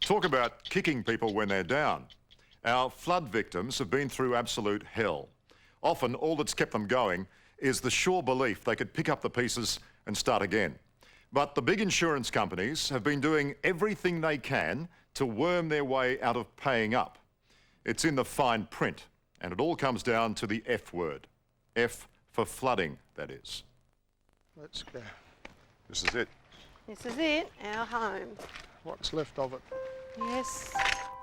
Talk about kicking people when they're down. Our flood victims have been through absolute hell. Often all that's kept them going is the sure belief they could pick up the pieces and start again. But the big insurance companies have been doing everything they can to worm their way out of paying up. It's in the fine print, and it all comes down to the F word. F for flooding, that is. Let's go. This is it. This is it, our home. What's left of it? Yes.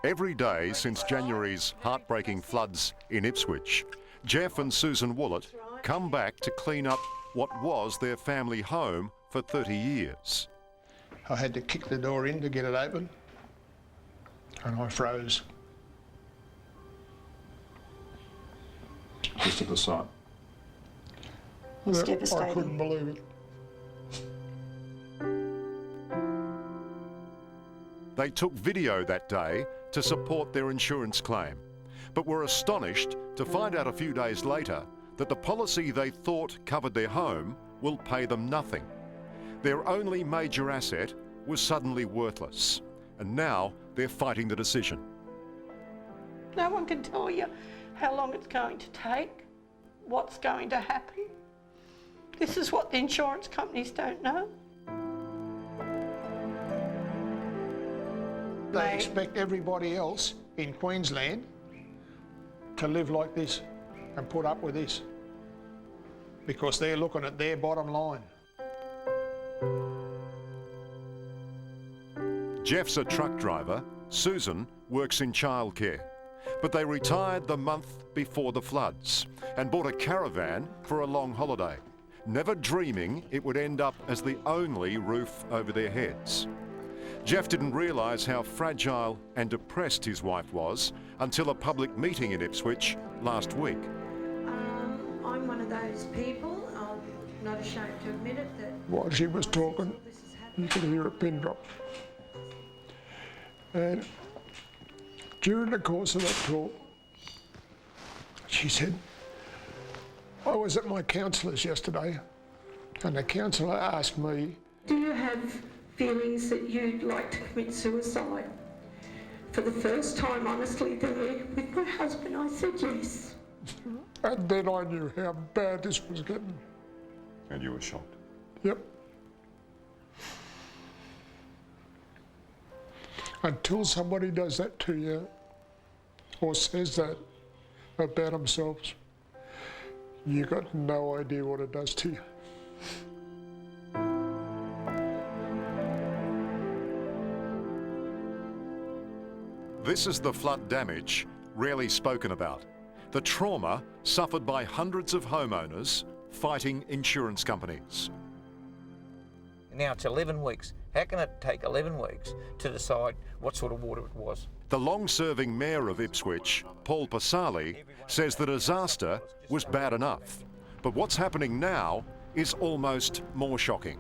Every day since January's heartbreaking floods in Ipswich, Jeff and Susan Woollett come back to clean up what was their family home for 30 years. I had to kick the door in to get it open, and I froze. Just at the side. It's I devastating. couldn't believe it. They took video that day to support their insurance claim, but were astonished to find out a few days later that the policy they thought covered their home will pay them nothing. Their only major asset was suddenly worthless, and now they're fighting the decision. No one can tell you how long it's going to take, what's going to happen. This is what the insurance companies don't know. They expect everybody else in Queensland to live like this and put up with this because they're looking at their bottom line. Jeff's a truck driver, Susan works in childcare, but they retired the month before the floods and bought a caravan for a long holiday, never dreaming it would end up as the only roof over their heads. Jeff didn't realise how fragile and depressed his wife was until a public meeting in Ipswich last week. I'm one of those people, I'm not ashamed to admit it, that While she was talking, you could hear a pin drop. And during the course of that talk, she said, I was at my counsellor's yesterday, and the counsellor asked me, do you have feelings that you'd like to commit suicide? For the first time, honestly, there with my husband, I said yes. and then I knew how bad this was getting. And you were shocked. Yep. Until somebody does that to you, or says that about themselves, you got no idea what it does to you. This is the flood damage rarely spoken about. The trauma suffered by hundreds of homeowners fighting insurance companies. Now it's 11 weeks. How can it take 11 weeks to decide what sort of water it was? The long-serving mayor of Ipswich, Paul Pasali, says the disaster was bad enough. But what's happening now is almost more shocking.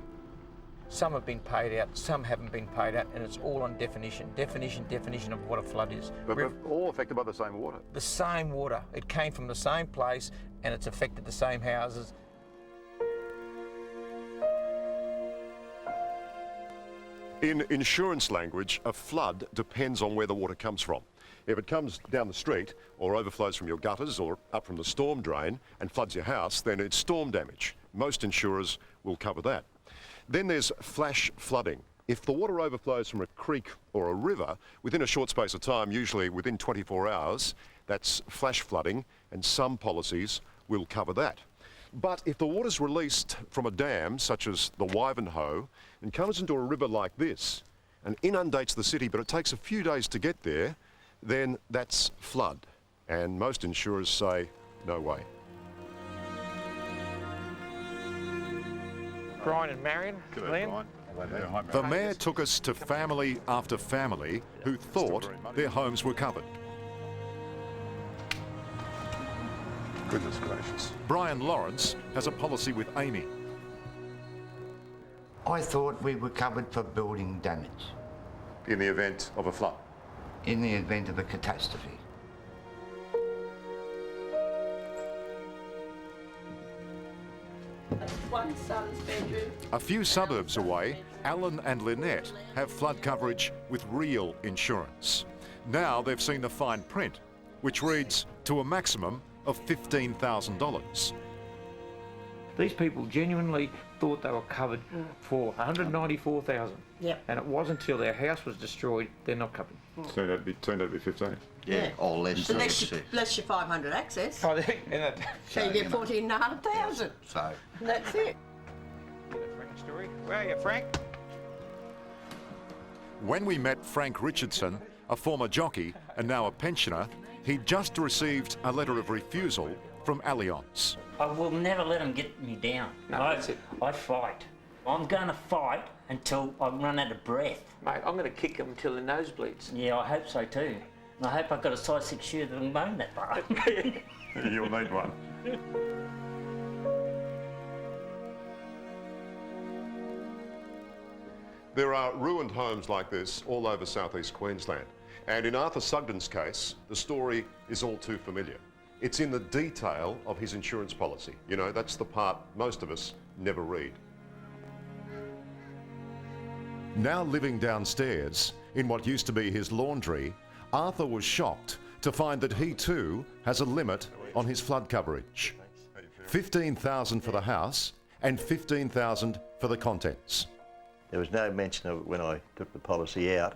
Some have been paid out, some haven't been paid out, and it's all on definition of what a flood is. But all affected by the same water. The same water. It came from the same place and it's affected the same houses. In insurance language, a flood depends on where the water comes from. If it comes down the street or overflows from your gutters or up from the storm drain and floods your house, then it's storm damage. Most insurers will cover that. Then there's flash flooding. If the water overflows from a creek or a river within a short space of time, usually within 24 hours, that's flash flooding, and some policies will cover that. But if the water's released from a dam, such as the Wivenhoe, and comes into a river like this and inundates the city, but it takes a few days to get there, then that's flood. And most insurers say, no way. Brian and Marion, Glenn. The mayor took us to family after family who thought their homes were covered. Goodness gracious. Brian Lawrence has a policy with Amy. I thought we were covered for building damage. In the event of a flood? In the event of a catastrophe. One son's bedroom. A few suburbs away, Alan and Lynette have flood coverage with real insurance. Now they've seen the fine print, which reads to a maximum of $15,000. These people genuinely thought they were covered for $194,000. Yep. And it wasn't until their house was destroyed they're not covered. Turned out to be 15. Yeah, or less than Less your 500 access. Oh, So you get 14,500. So, That's it. Frank story. Where are you, Frank? When we met Frank Richardson, a former jockey and now a pensioner, he'd just received a letter of refusal from Allianz. I will never let them get me down. No, that's it. I fight. I'm going to fight until I run out of breath. Mate, I'm going to kick them until the nose bleeds. Yeah, I hope so too. And I hope I've got a size 6 shoe that'll moan that far. You'll need one. There are ruined homes like this all over southeast Queensland. And in Arthur Sugden's case, the story is all too familiar. It's in the detail of his insurance policy. You know, that's the part most of us never read. Now living downstairs in what used to be his laundry, Arthur was shocked to find that he too has a limit on his flood coverage. $15,000 for the house and $15,000 for the contents. There was no mention of it when I took the policy out,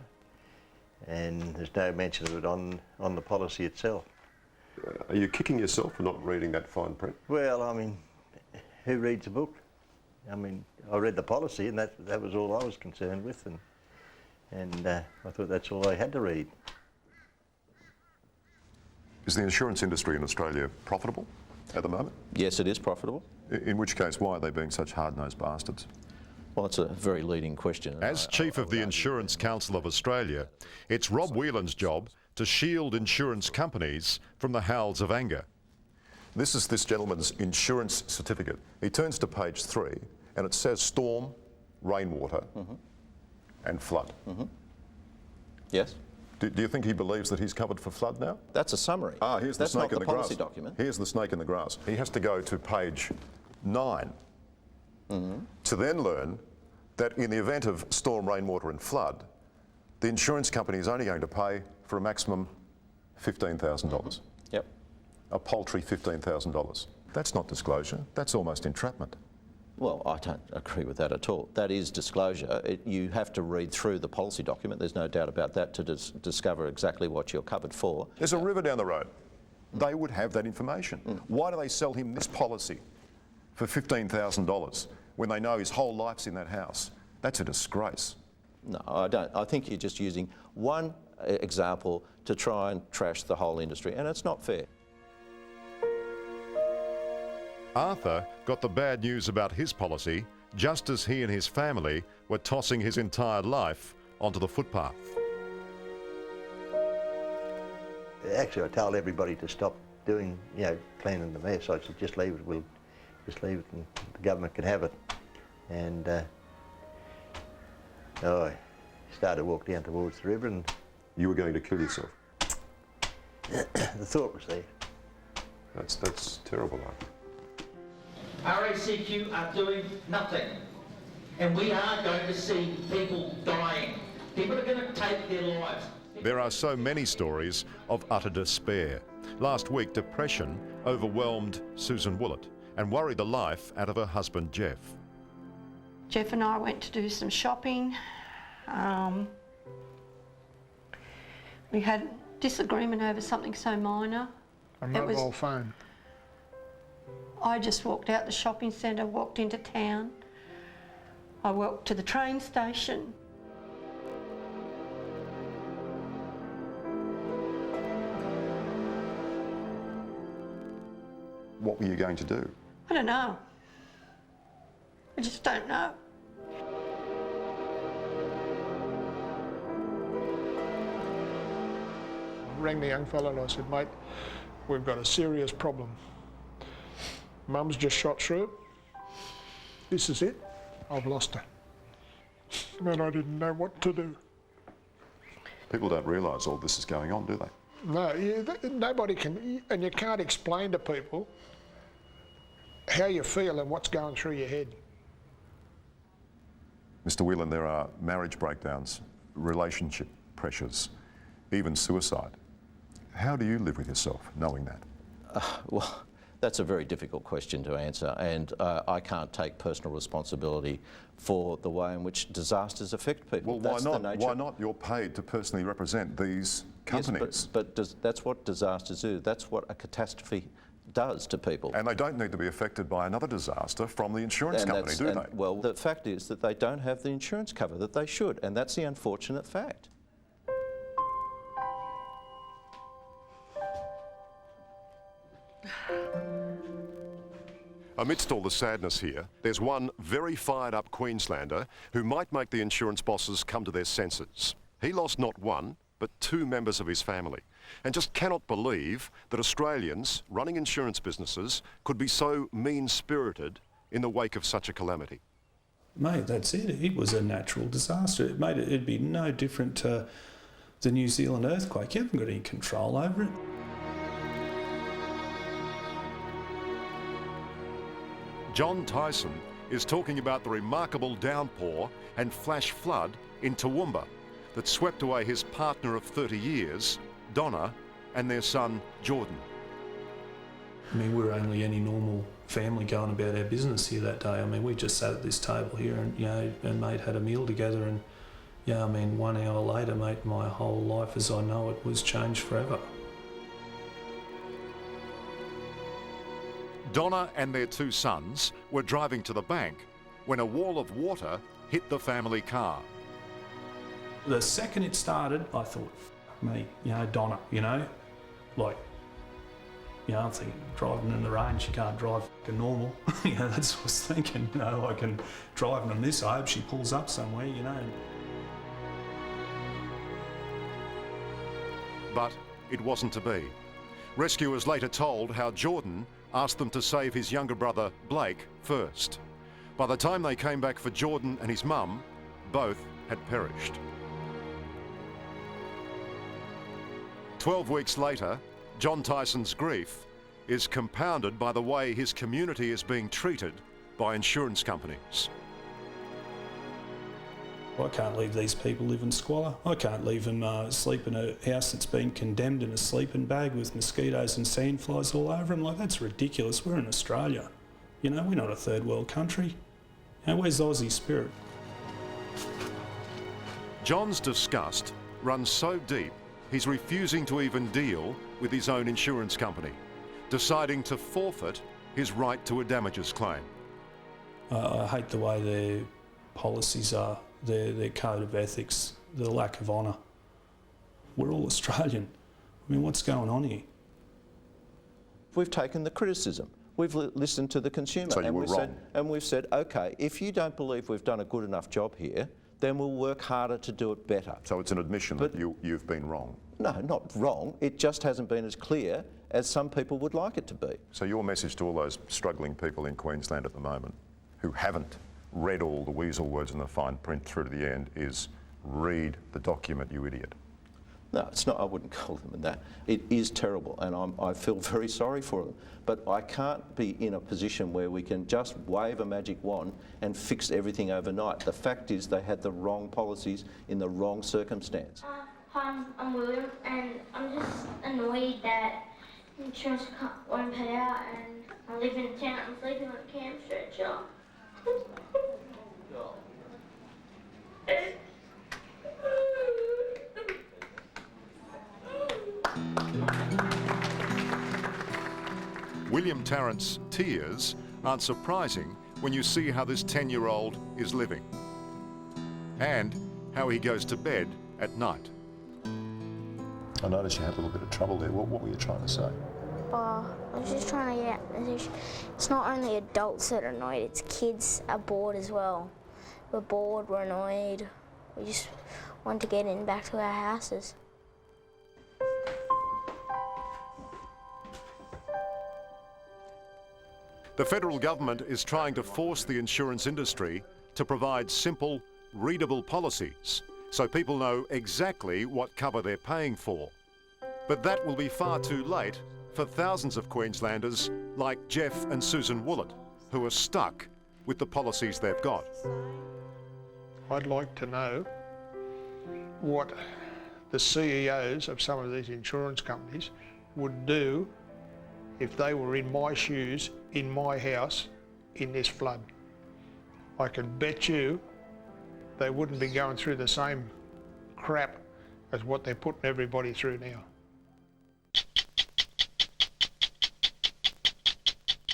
and there's no mention of it on the policy itself. Are you kicking yourself for not reading that fine print? Well, I mean, who reads a book? I mean, I read the policy, and that was all I was concerned with, and I thought that's all I had to read. Is the insurance industry in Australia profitable at the moment? yes, it is profitable. In which case, why are they being such hard-nosed bastards? Well, it's a very leading question. As Chief of the Insurance Council of Australia, it's Rob Whelan's job to shield insurance companies from the howls of anger. This is this gentleman's insurance certificate. He turns to page 3 and it says storm, rainwater and flood. Yes, Do you think he believes that he's covered for flood now? that's a summary. Here's the That's snake not in the the policy grass. document. Here's the snake in the grass. He has to go to page 9 to then learn that in the event of storm, rainwater and flood, the insurance company is only going to pay for a maximum $15,000. Yep. A paltry $15,000. That's not disclosure, that's almost entrapment. Well, I don't agree with that at all. That is disclosure. You have to read through the policy document, there's no doubt about that, to discover exactly what you're covered for. There's a river down the road. They would have that information. Why do they sell him this policy for $15,000 when they know his whole life's in that house? That's a disgrace. No, I don't. I think you're just using one example to try and trash the whole industry, and it's not fair. Arthur got the bad news about his policy just as he and his family were tossing his entire life onto the footpath. Actually, I told everybody to stop doing, cleaning the mess. I said, just leave it. We'll just leave it, and the government can have it. And I started to walk down towards the river, and You were going to kill yourself. the thought was there. That's terrible. RACQ are doing nothing, and we are going to see people dying. People are going to take their lives. There are so many stories of utter despair. Last week, depression overwhelmed Susan Willett and worried the life out of her husband, Jeff. Jeff and I went to do some shopping. We had disagreement over something so minor. A mobile phone. I just walked out the shopping centre, walked into town. I walked to the train station. What were you going to do? I don't know. I just don't know. I rang the young fellow and I said, mate, we've got a serious problem. Mum's just shot through. This is it. I've lost her. And I didn't know what to do. People don't realise all this is going on, do they? No, nobody can, and you can't explain to people how you feel and what's going through your head. Mr. Whelan, there are marriage breakdowns, relationship pressures, even suicide. How do you live with yourself knowing that? Well, that's a very difficult question to answer, and I can't take personal responsibility for the way in which disasters affect people. Well, That's why the not? nature. Why not? You're paid to personally represent these companies. Yes, but that's what disasters do. That's what a catastrophe does to people. And they don't need to be affected by another disaster from the insurance company, do they? Well, the fact is that they don't have the insurance cover that they should, and that's the unfortunate fact. Amidst all the sadness here, there's one very fired up Queenslander who might make the insurance bosses come to their senses. He lost not one, but two members of his family, and just cannot believe that Australians running insurance businesses could be so mean-spirited in the wake of such a calamity. Mate, that's it. It was a natural disaster. It'd be no different to the New Zealand earthquake. You haven't got any control over it. John Tyson is talking about the remarkable downpour and flash flood in Toowoomba that swept away his partner of 30 years, Donna, and their son, Jordan. I mean, we were only any normal family going about our business here that day. I mean, we just sat at this table here and, and mate had a meal together, and, I mean, 1 hour later, mate, my whole life as I know it was changed forever. Donna and their two sons were driving to the bank when a wall of water hit the family car. The second it started, I thought, me, Donna, like, I'm thinking, driving in the rain, she can't drive normal. That's what I was thinking, I can drive on this, I hope she pulls up somewhere, But it wasn't to be. Rescuers later told how Jordan asked them to save his younger brother, Blake, first. By the time they came back for Jordan and his mum, both had perished. 12 weeks later, John Tyson's grief is compounded by the way his community is being treated by insurance companies. I can't leave these people live in squalor. I can't leave them sleep in a house that's been condemned in a sleeping bag with mosquitoes and sandflies all over them. Like, that's ridiculous. We're in Australia. We're not a third world country. Where's the Aussie spirit? John's disgust runs so deep, he's refusing to even deal with his own insurance company, deciding to forfeit his right to a damages claim. I hate the way their policies are. Their code of ethics, the lack of honour. We're all Australian. I mean, what's going on here? We've taken the criticism. We've listened to the consumer. So you were wrong. And we've said, OK, if you don't believe we've done a good enough job here, then we'll work harder to do it better. So it's an admission that you've been wrong? No, not wrong. It just hasn't been as clear as some people would like it to be. So your message to all those struggling people in Queensland at the moment who haven't read all the weasel words in the fine print through to the end is read the document, you idiot. No, it's not. I wouldn't call them that. It is terrible, and I feel very sorry for them. But I can't be in a position where we can just wave a magic wand and fix everything overnight. The fact is they had the wrong policies in the wrong circumstance. Hi, I'm William, and I'm just annoyed that insurance won't pay out, and I live in a tent. I'm sleeping on a camp stretcher. William Tarrant's tears aren't surprising when you see how this 10-year-old is living and how he goes to bed at night. I noticed you had a little bit of trouble there. What were you trying to say? I was just trying to get out. It's not only adults that are annoyed, it's kids are bored as well. We're bored, we're annoyed. We just want to get back to our houses. The federal government is trying to force the insurance industry to provide simple, readable policies so people know exactly what cover they're paying for. But that will be far too late for thousands of Queenslanders like Jeff and Susan Woollett, who are stuck with the policies they've got. I'd like to know what the CEOs of some of these insurance companies would do if they were in my shoes, in my house, in this flood. I can bet you they wouldn't be going through the same crap as what they're putting everybody through now.